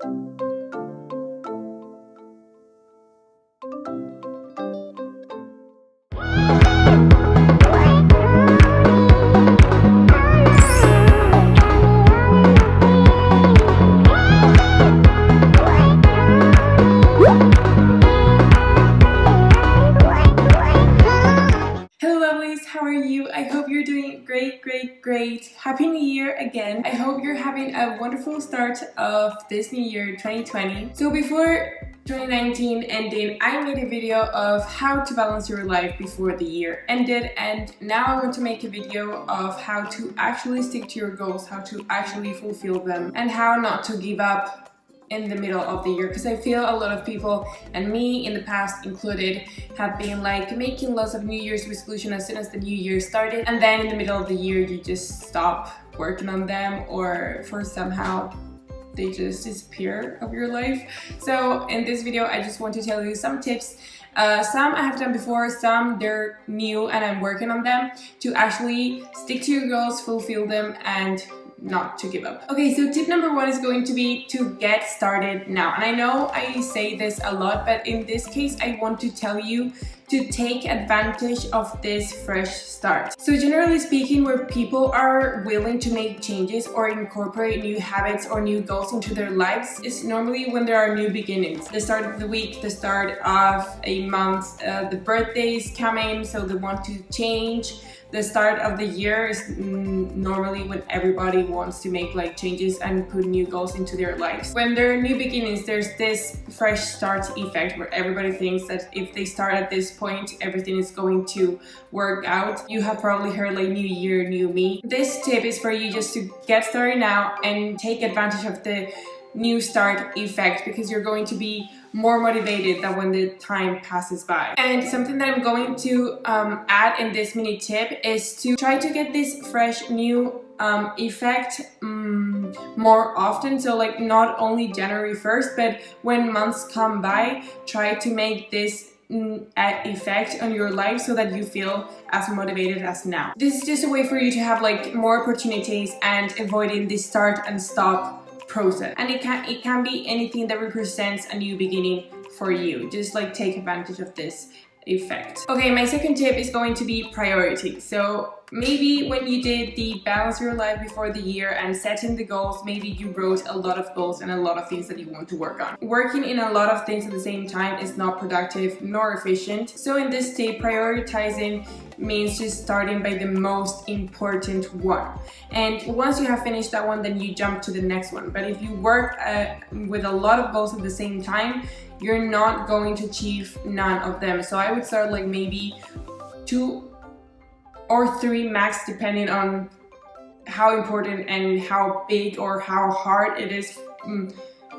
How are you? I hope you're doing great. Happy New Year again. I hope you're having a wonderful start of this new year, 2020. So before 2019 ending, I made a video of how to balance your life before the year ended, and now I want to make a video of how to actually stick to your goals, how to actually fulfill them, and how not to give up in the middle of the year, because I feel a lot of people, and me in the past included, have been like making lots of New Year's resolution as soon as the new year started, and then in the middle of the year you just stop working on them, or for somehow they just disappear of your life. So in this video I just want to tell you some tips. Some I have done before, some they're new and I'm working on them, to actually stick to your goals, fulfill them, and not to give up. Okay, so tip number one is going to be to get started now. And I know I say this a lot, but in this case I want to tell you to take advantage of this fresh start. So generally speaking, where people are willing to make changes or incorporate new habits or new goals into their lives is normally when there are new beginnings. The start of the week, the start of a month, the birthdays coming, so they want to change. The start of the year is normally when everybody wants to make like changes and put new goals into their lives. When there are new beginnings, there's this fresh start effect where everybody thinks that if they start at this point, everything is going to work out. You have probably heard like new year, new me. This tip is for you just to get started now and take advantage of the new start effect, because you're going to be more motivated than when the time passes by. And something that I'm going to add in this mini tip is to try to get this fresh new effect more often. So like not only January 1st, but when months come by, try to make this effect on your life so that you feel as motivated as now. This is just a way for you to have like more opportunities and avoiding this start and stop process, and it can be anything that represents a new beginning for you. Just like take advantage of this effect. Okay, my second tip is going to be priority. So maybe when you did the balance your life before the year and setting the goals, maybe you wrote a lot of goals and a lot of things that you want to work on. Working in a lot of things at the same time is not productive nor efficient. So in this tip, prioritizing means just starting by the most important one, and once you have finished that one, then you jump to the next one. But if you work with a lot of goals at the same time, you're not going to achieve none of them. So I would start like maybe 2 or 3 max, depending on how important and how big or how hard it is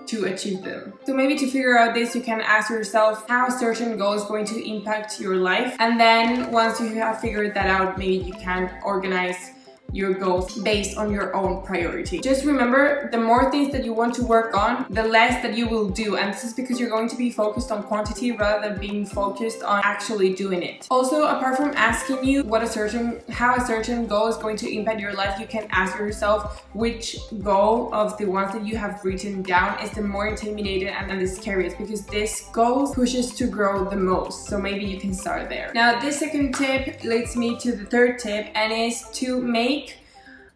to achieve them. So maybe to figure out this, you can ask yourself how a certain goal is going to impact your life, and then once you have figured that out, maybe you can organize your goals based on your own priority. Just remember, the more things that you want to work on, the less that you will do, and this is because you're going to be focused on quantity rather than being focused on actually doing it. Also, apart from asking you how a certain goal is going to impact your life, you can ask yourself which goal of the ones that you have written down is the more intimidating and the scariest, because this goal pushes to grow the most. So maybe you can start there. Now this second tip leads me to the third tip, and is to make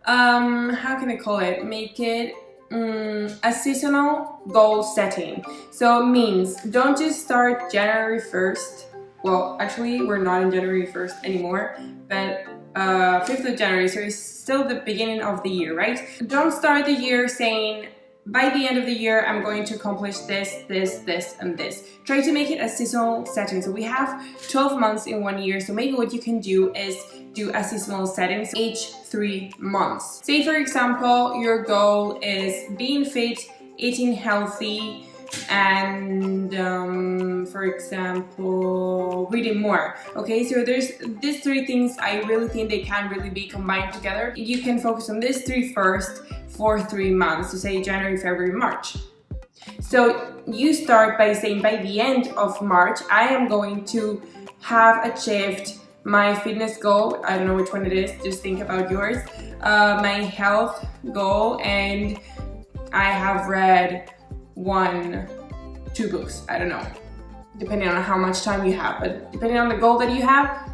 how can I call it? Make it a seasonal goal setting. So it means don't just start January 1st. Well, actually we're not in January 1st anymore, but 5th of January, so it's still the beginning of the year, right? Don't start the year saying, by the end of the year, I'm going to accomplish this, and this. Try to make it a seasonal setting. So we have 12 months in 1 year. So maybe what you can do is do a seasonal settings each 3 months. Say for example, your goal is being fit, eating healthy, and for example, reading more. Okay, so there's these 3 things. I really think they can really be combined together. You can focus on these 3 first for 3 months, to say January, February, March. So you start by saying, by the end of March, I am going to have achieved my fitness goal. I don't know which one it is, just think about yours. My health goal, and I have read 2 books, I don't know, depending on how much time you have, but depending on the goal that you have.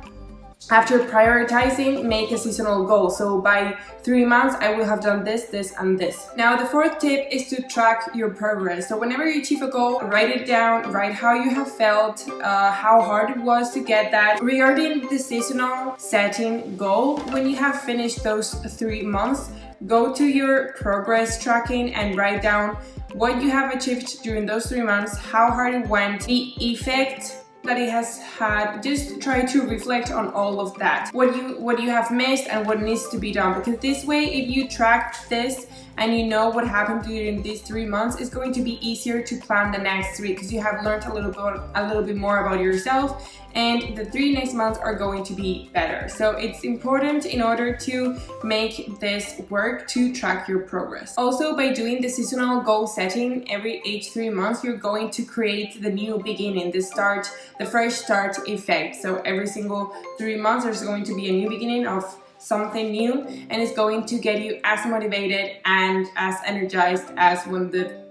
After prioritizing, make a seasonal goal. So by 3 months, I will have done this, this, and this. Now, the 4th tip is to track your progress. So whenever you achieve a goal, write it down, write how you have felt, how hard it was to get that. Regarding the seasonal setting goal, when you have finished those 3 months, go to your progress tracking and write down what you have achieved during those 3 months, how hard it went, the effect that it has had. Just try to reflect on all of that, what you have missed and what needs to be done, because this way, if you track this and you know what happened during these 3 months, it's going to be easier to plan the next 3, because you have learned a little bit more about yourself, and the 3 next months are going to be better. So it's important, in order to make this work, to track your progress. Also, by doing the seasonal goal setting each 3 months, you're going to create the new beginning, the fresh start effect. So every single 3 months there's going to be a new beginning of something new, and it's going to get you as motivated and as energized as when the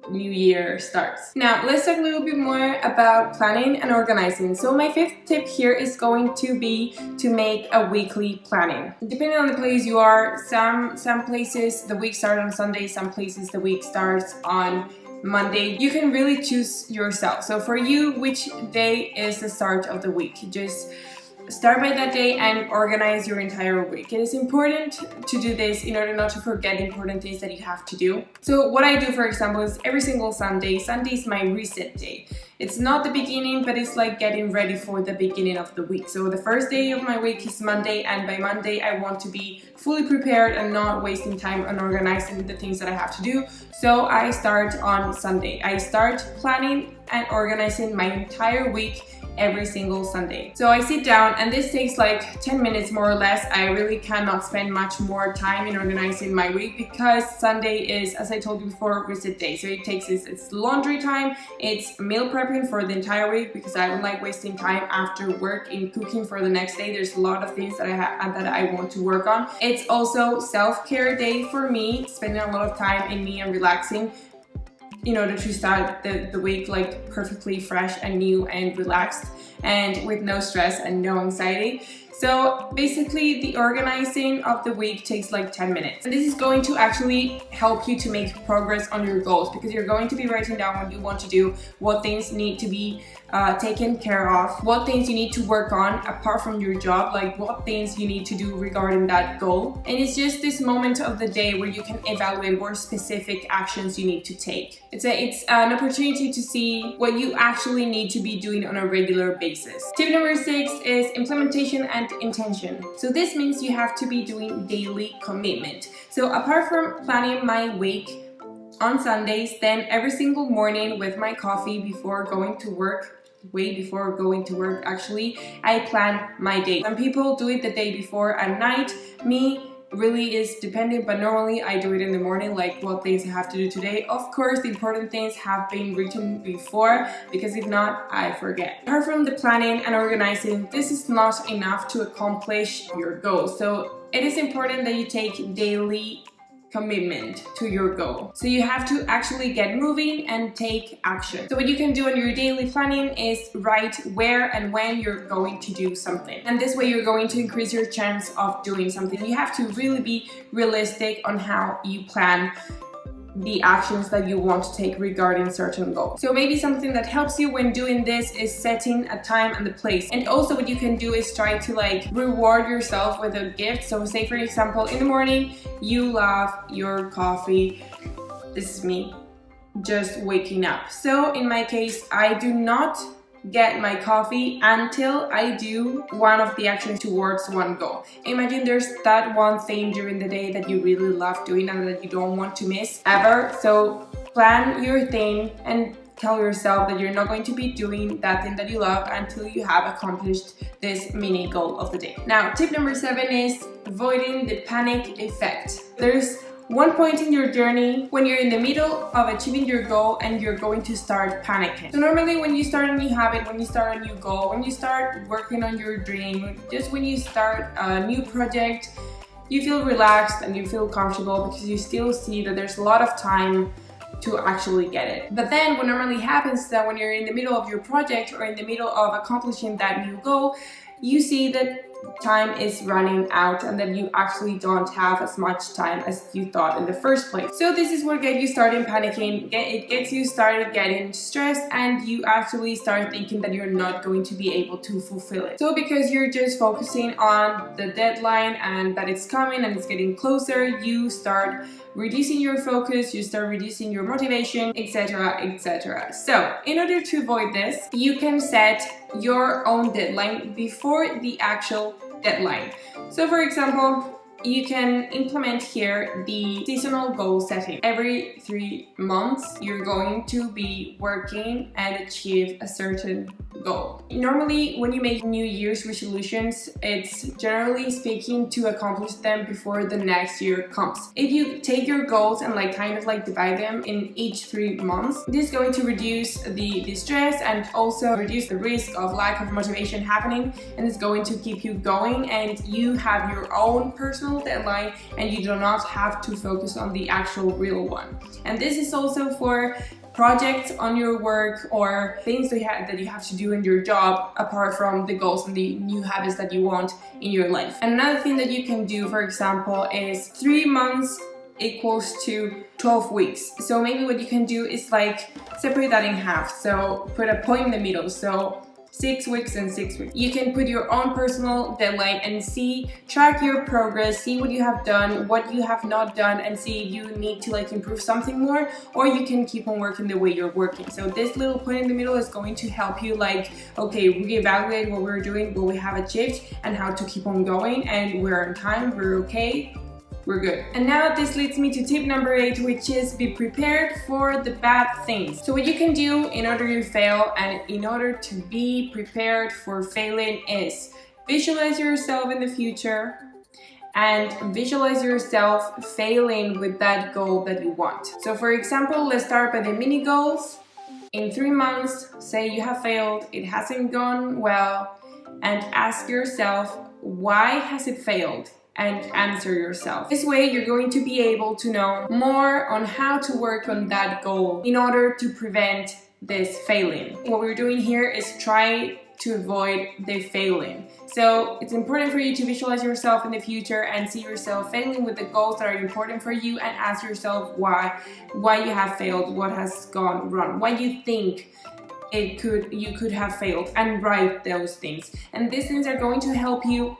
new year starts. Now, let's talk a little bit more about planning and organizing. So my 5th tip here is going to be to make a weekly planning. Depending on the place you are, some places the week starts on Sunday, some places the week starts on Monday. You can really choose yourself. So for you, which day is the start of the week? Just start by that day and organize your entire week. It is important to do this in order not to forget important things that you have to do. So what I do, for example, is every single Sunday is my reset day. It's not the beginning, but it's like getting ready for the beginning of the week. So the first day of my week is Monday, and by Monday I want to be fully prepared and not wasting time on organizing the things that I have to do. So I start on Sunday. I start planning and organizing my entire week every single Sunday. So I sit down, and this takes like 10 minutes more or less. I really cannot spend much more time in organizing my week, because Sunday is, as I told you before, reset day. So it takes it's laundry time, it's meal prepping for the entire week, because I don't like wasting time after work in cooking for the next day. There's a lot of things that I want to work on. It's also self-care day for me, spending a lot of time in me and relaxing, in order to start the week like perfectly fresh and new and relaxed and with no stress and no anxiety. So basically, the organizing of the week takes like 10 minutes. And this is going to actually help you to make progress on your goals, because you're going to be writing down what you want to do, what things need to be taken care of, what things you need to work on apart from your job, like what things you need to do regarding that goal. And it's just this moment of the day where you can evaluate what specific actions you need to take. It's an opportunity to see what you actually need to be doing on a regular basis. Tip number 6 is implementation and intention. So this means you have to be doing daily commitment. So apart from planning my week on Sundays, then every single morning with my coffee before going to work, way before going to work actually, I plan my day. Some people do it the day before at night. Me, really is dependent, but normally I do it in the morning, like what things I have to do today. Of course, the important things have been written before, because if not, I forget. Apart from the planning and organizing, this is not enough to accomplish your goals. So it is important that you take daily commitment to your goal. So you have to actually get moving and take action. So what you can do on your daily planning is write where and when you're going to do something. And this way you're going to increase your chance of doing something. You have to really be realistic on how you plan the actions that you want to take regarding certain goals. So maybe something that helps you when doing this is setting a time and the place. And also what you can do is try to like reward yourself with a gift. So say for example, in the morning, you love your coffee. This is me just waking up. So in my case, I do not get my coffee until I do one of the actions towards one goal. Imagine there's that one thing during the day that you really love doing and that you don't want to miss ever. So plan your thing and tell yourself that you're not going to be doing that thing that you love until you have accomplished this mini goal of the day. Now, tip number 7 is avoiding the panic effect. There's one point in your journey when you're in the middle of achieving your goal and you're going to start panicking. So normally when you start a new habit, when you start a new goal, when you start working on your dream, just when you start a new project, you feel relaxed and you feel comfortable because you still see that there's a lot of time to actually get it. But then what normally happens is that when you're in the middle of your project or in the middle of accomplishing that new goal, you see that time is running out and that you actually don't have as much time as you thought in the first place. So this is what gets you started panicking. It gets you started getting stressed, and you actually start thinking that you're not going to be able to fulfill it. So because you're just focusing on the deadline and that it's coming and it's getting closer, you start reducing your focus, you start reducing your motivation, etc, etc. So in order to avoid this, you can set your own deadline before the actual deadline. So for example, you can implement here the seasonal goal setting. Every 3 months, you're going to be working and achieve a certain goal. Normally, when you make New Year's resolutions, it's generally speaking to accomplish them before the next year comes. If you take your goals and kind of divide them in each 3 months, this is going to reduce the stress and also reduce the risk of lack of motivation happening, and it's going to keep you going, and you have your own personal deadline and you do not have to focus on the actual real one. And this is also for projects on your work or things that you have to do in your job apart from the goals and the new habits that you want in your life. And another thing that you can do, for example, is 3 months equals to 12 weeks. So maybe what you can do is separate that in half. So put a point in the middle. So 6 weeks and 6 weeks. You can put your own personal deadline and track your progress, see what you have done, what you have not done, and see if you need to improve something more, or you can keep on working the way you're working. So this little point in the middle is going to help you okay, reevaluate what we're doing, what we have achieved, and how to keep on going, and we're on time, we're okay, we're good. And now this leads me to tip number 8, which is be prepared for the bad things. So what you can do in order to fail and in order to be prepared for failing is visualize yourself in the future and visualize yourself failing with that goal that you want. So for example, let's start by the mini goals. In 3 months, say you have failed, it hasn't gone well, and ask yourself, why has it failed? And answer yourself. This way you're going to be able to know more on how to work on that goal in order to prevent this failing. What we're doing here is try to avoid the failing. So it's important for you to visualize yourself in the future and see yourself failing with the goals that are important for you, and ask yourself why you have failed, what has gone wrong, why you think you could have failed, and write those things. And these things are going to help you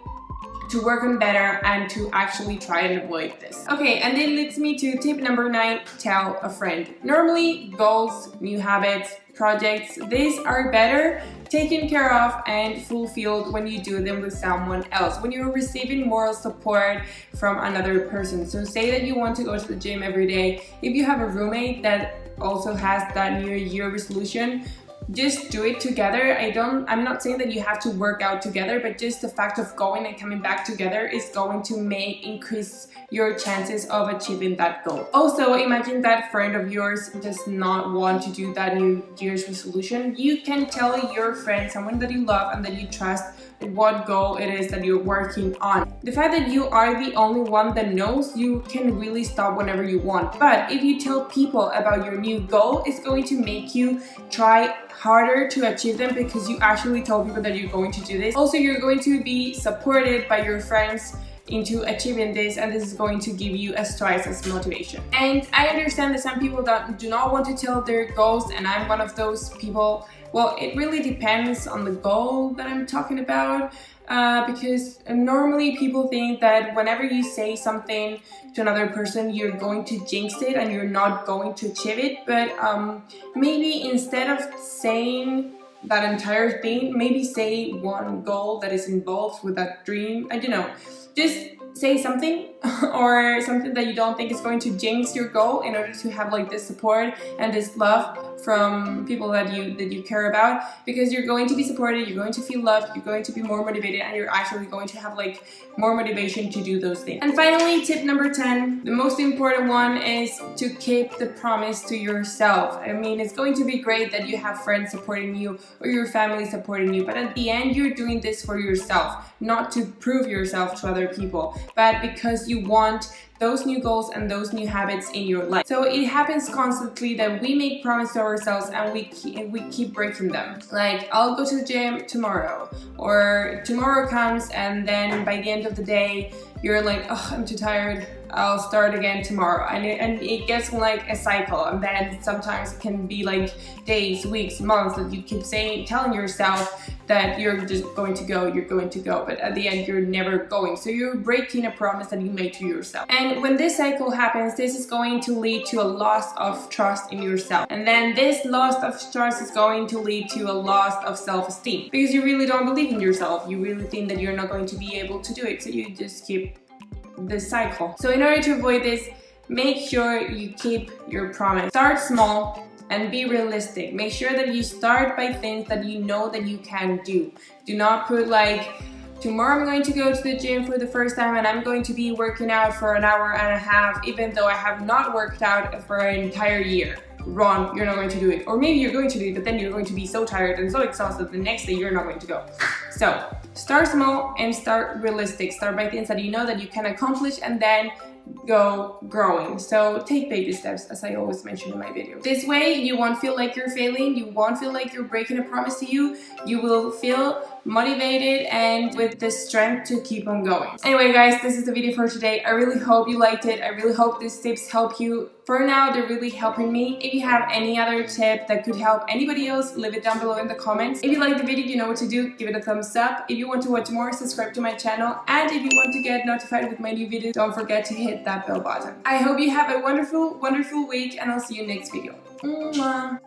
to work on better and to actually try and avoid this. Okay, and it leads me to tip number 9, tell a friend. Normally, goals, new habits, projects, these are better taken care of and fulfilled when you do them with someone else, when you're receiving moral support from another person. So say that you want to go to the gym every day. If you have a roommate that also has that New Year resolution, just do it together. I'm not saying that you have to work out together, but just the fact of going and coming back together is going to increase your chances of achieving that goal. Also, imagine that friend of yours does not want to do that New Year's resolution. You can tell your friend, someone that you love and that you trust, what goal it is that you're working on. The fact that you are the only one that knows, you can really stop whenever you want. But if you tell people about your new goal, it's going to make you try harder to achieve them, because you actually told people that you're going to do this. Also, you're going to be supported by your friends into achieving this, and this is going to give you twice as motivation. And I understand that some people do not want to tell their goals, and I'm one of those people. Well, it really depends on the goal that I'm talking about, because normally people think that whenever you say something to another person, you're going to jinx it and you're not going to achieve it. But maybe instead of saying that entire thing, maybe say one goal that is involved with that dream. I don't know, just say something or something that you don't think is going to jinx your goal, in order to have this support and this love from people that you care about, because you're going to be supported, you're going to feel loved, you're going to be more motivated, and you're actually going to have more motivation to do those things. And finally, tip number 10, the most important one, is to keep the promise to yourself. I mean, it's going to be great that you have friends supporting you or your family supporting you, but at the end you're doing this for yourself, not to prove yourself to other people, but because you want those new goals and those new habits in your life. So it happens constantly that we make promises to ourselves and we keep breaking them. Like, I'll go to the gym tomorrow, or tomorrow comes and then by the end of the day you're like, oh, I'm too tired, I'll start again tomorrow, and it gets like a cycle, and then sometimes it can be like days, weeks, months that you keep telling yourself that you're just going to go, but at the end you're never going. So you're breaking a promise that you made to yourself. And when this cycle happens, this is going to lead to a loss of trust in yourself, and then this loss of trust is going to lead to a loss of self-esteem, because you really don't believe in yourself. You really think that you're not going to be able to do it, so you just keep this cycle. So in order to avoid this, make sure you keep your promise. Start small and be realistic. Make sure that you start by things that you know that you can do. Do not put like, tomorrow I'm going to go to the gym for the first time and I'm going to be working out for an hour and a half, even though I have not worked out for an entire year. Wrong, you're not going to do it. Or maybe you're going to do it, but then you're going to be so tired and so exhausted the next day you're not going to go. So start small and start realistic. Start by things that you know that you can accomplish, and then go growing. So take baby steps, as I always mention in my videos. This way you won't feel like you're failing, you won't feel like you're breaking a promise to you. You will feel motivated and with the strength to keep on going. Anyway guys, this is the video for today. I really hope you liked it. I really hope these tips help you. For now, they're really helping me. If you have any other tip that could help anybody else, leave it down below in the comments. If you like the video, you know what to do. Give it a thumbs up. If you want to watch more, subscribe to my channel. And if you want to get notified with my new videos, don't forget to hit that bell button. I hope you have a wonderful, wonderful week, and I'll see you next video. Mwah.